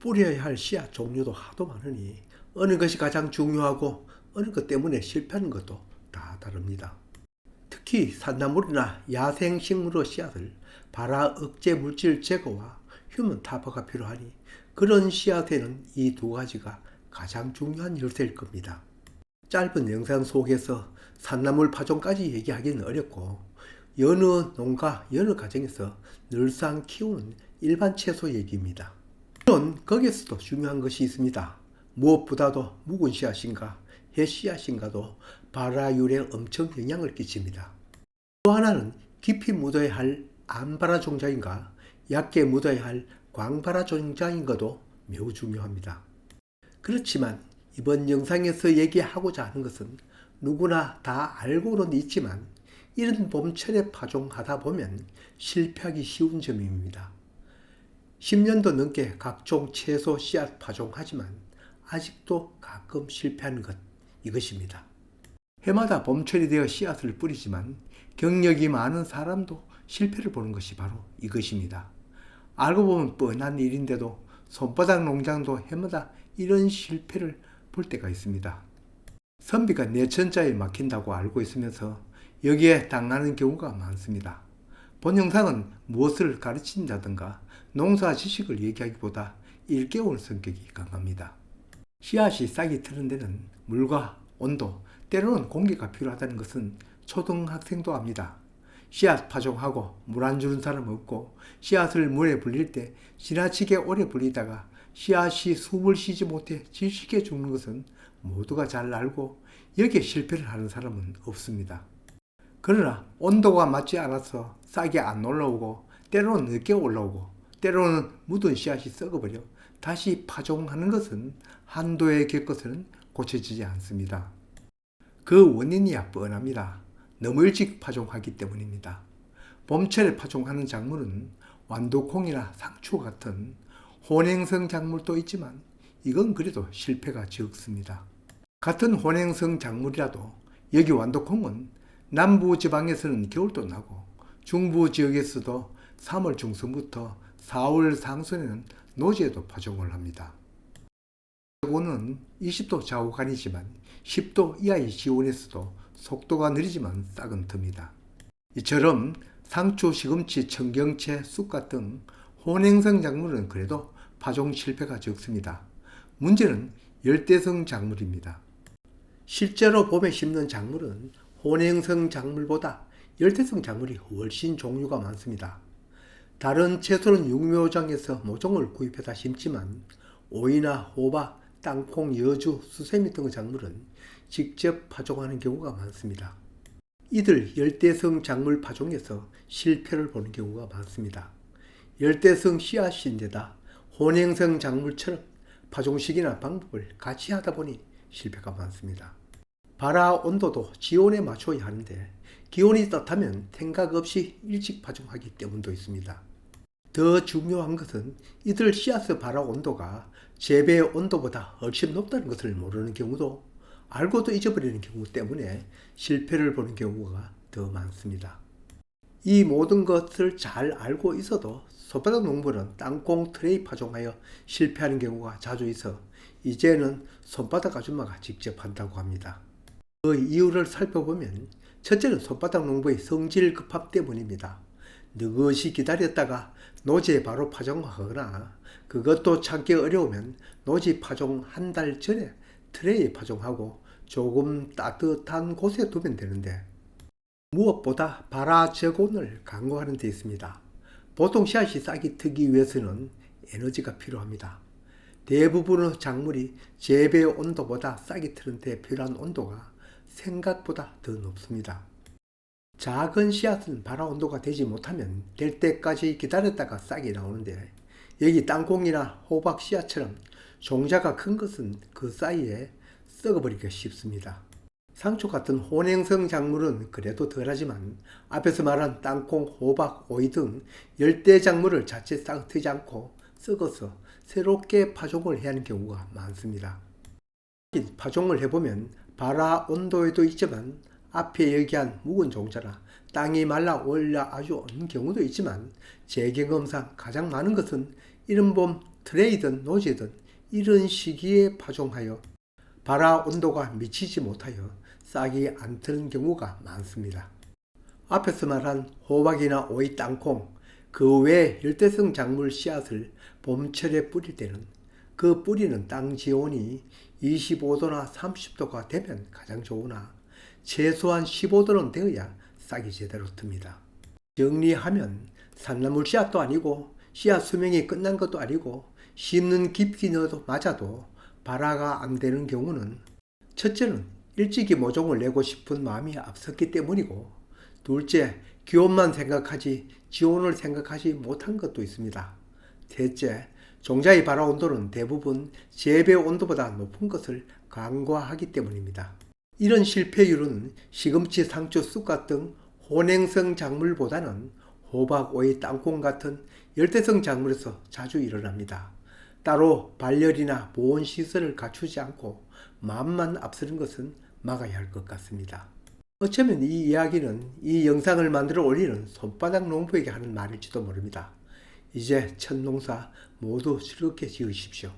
뿌려야 할 씨앗 종류도 하도 많으니 어느 것이 가장 중요하고 어느 것 때문에 실패하는 것도 다 다릅니다. 특히 산나물이나 야생식물의 씨앗을 발화 억제 물질 제거와 휴먼 타파가 필요하니 그런 씨앗에는 이 두 가지가 가장 중요한 열쇠일 겁니다. 짧은 영상 속에서 산나물 파종까지 얘기하기는 어렵고 여느 농가, 여느 가정에서 늘상 키우는 일반 채소 얘기입니다. 물론 거기에서도 중요한 것이 있습니다. 무엇보다도 묵은 씨앗인가 해 씨앗인가도 발화율에 엄청 영향을 끼칩니다. 또 하나는 깊이 묻어야 할 암발화 종자인가 얕게 묻어야 할 광발화 종자인가도 매우 중요합니다. 그렇지만 이번 영상에서 얘기하고자 하는 것은 누구나 다 알고는 있지만 이런 봄철에 파종하다 보면 실패하기 쉬운 점입니다. 10년도 넘게 각종 채소 씨앗 파종하지만 아직도 가끔 실패하는 것, 이것입니다. 해마다 봄철이 되어 씨앗을 뿌리지만 경력이 많은 사람도 실패를 보는 것이 바로 이것입니다. 알고 보면 뻔한 일인데도 손바닥 농장도 해마다 이런 실패를 볼 때가 있습니다. 선비가 내천자에 막힌다고 알고 있으면서 여기에 당하는 경우가 많습니다. 본 영상은 무엇을 가르친다든가 농사 지식을 얘기하기보다 일깨우는 성격이 강합니다. 씨앗이 싹이 트는 데는 물과 온도, 때로는 공기가 필요하다는 것은 초등학생도 압니다. 씨앗 파종하고 물 안 주는 사람 없고 씨앗을 물에 불릴 때 지나치게 오래 불리다가 씨앗이 숨을 쉬지 못해 질식해 죽는 것은 모두가 잘 알고 여기에 실패를 하는 사람은 없습니다. 그러나 온도가 맞지 않아서 싹이 안 올라오고 때로는 늦게 올라오고 때로는 묻은 씨앗이 썩어버려 다시 파종하는 것은 한도에 겪어서는 고쳐지지 않습니다. 그 원인이야 뻔합니다. 너무 일찍 파종하기 때문입니다. 봄철에 파종하는 작물은 완두콩이나 상추 같은 혼행성 작물도 있지만 이건 그래도 실패가 적습니다. 같은 혼행성 작물이라도 여기 완두콩은 남부 지방에서는 겨울도 나고 중부 지역에서도 3월 중순부터 4월 상순에는 노지에도 파종을 합니다. 최고는 20도 좌우간이지만 10도 이하의 지온에서도 속도가 느리지만 싹은 듭니다. 이처럼 상추, 시금치, 청경채, 쑥갓 등 혼행성 작물은 그래도 파종 실패가 적습니다. 문제는 열대성 작물입니다. 실제로 봄에 심는 작물은 혼행성 작물보다 열대성 작물이 훨씬 종류가 많습니다. 다른 채소는 육묘장에서 모종을 구입해다 심지만 오이나 호박, 땅콩, 여주, 수세미 등의 작물은 직접 파종하는 경우가 많습니다. 이들 열대성 작물 파종에서 실패를 보는 경우가 많습니다. 열대성 씨앗인데다 혼행성 작물처럼 파종식이나 방법을 같이 하다 보니 실패가 많습니다. 발화 온도도 지온에 맞춰야 하는데 기온이 따뜻하면 생각 없이 일찍 파종하기 때문도 있습니다. 더 중요한 것은 이들 씨앗의 발화 온도가 재배 온도보다 훨씬 높다는 것을 모르는 경우도 알고도 잊어버리는 경우 때문에 실패를 보는 경우가 더 많습니다. 이 모든 것을 잘 알고 있어도 손바닥 농부는 땅콩 트레이 파종하여 실패하는 경우가 자주 있어 이제는 손바닥 아줌마가 직접 한다고 합니다. 그 이유를 살펴보면 첫째는 손바닥 농부의 성질 급함 때문입니다. 느긋이 기다렸다가 노지에 바로 파종하거나 그것도 참기 어려우면 노지 파종 한 달 전에 트레이에 파종하고 조금 따뜻한 곳에 두면 되는데 무엇보다 발화 저온을 강구하는 데 있습니다. 보통 씨앗이 싹이 트기 위해서는 에너지가 필요합니다. 대부분의 작물이 재배 온도보다 싹이 트는 데 필요한 온도가 생각보다 더 높습니다. 작은 씨앗은 발화 온도가 되지 못하면 될 때까지 기다렸다가 싹이 나오는데 여기 땅콩이나 호박 씨앗처럼 종자가 큰 것은 그 사이에 썩어버리기가 쉽습니다. 상추 같은 혼행성 작물은 그래도 덜하지만 앞에서 말한 땅콩, 호박, 오이 등 열대 작물을 자칫 싹 트지 않고 썩어서 새롭게 파종을 해야 하는 경우가 많습니다. 파종을 해보면 발화 온도에도 있지만 앞에 얘기한 묵은 종자라 땅이 말라 올라 아주 없는 경우도 있지만 제 경험상 가장 많은 것은 이른 봄 트레이든 노지든 이런 시기에 파종하여 발화 온도가 미치지 못하여 싹이 안 트는 경우가 많습니다. 앞에서 말한 호박이나 오이, 땅콩, 그 외 열대성 작물 씨앗을 봄철에 뿌릴 때는 그 뿌리는 땅 지온이 25도나 30도가 되면 가장 좋으나 최소한 15도는 되어야 싹이 제대로 틉니다. 정리하면 산나물 씨앗도 아니고 씨앗 수명이 끝난 것도 아니고 심는 깊이너도 맞아도 발화가 안 되는 경우는 첫째는 일찍이 모종을 내고 싶은 마음이 앞섰기 때문이고, 둘째, 기온만 생각하지 지온을 생각하지 못한 것도 있습니다. 셋째, 종자의 발화 온도는 대부분 재배 온도보다 높은 것을 간과하기 때문입니다. 이런 실패율은 시금치, 상추, 쑥갓 등 혼행성 작물보다는 호박, 오이, 땅콩 같은 열대성 작물에서 자주 일어납니다. 따로 발열이나 보온 시설을 갖추지 않고 마음만 앞서는 것은 막아야 할 것 같습니다. 어쩌면 이 이야기는 이 영상을 만들어 올리는 손바닥 농부에게 하는 말일지도 모릅니다. 이제 첫 농사 모두 즐겁게 지으십시오.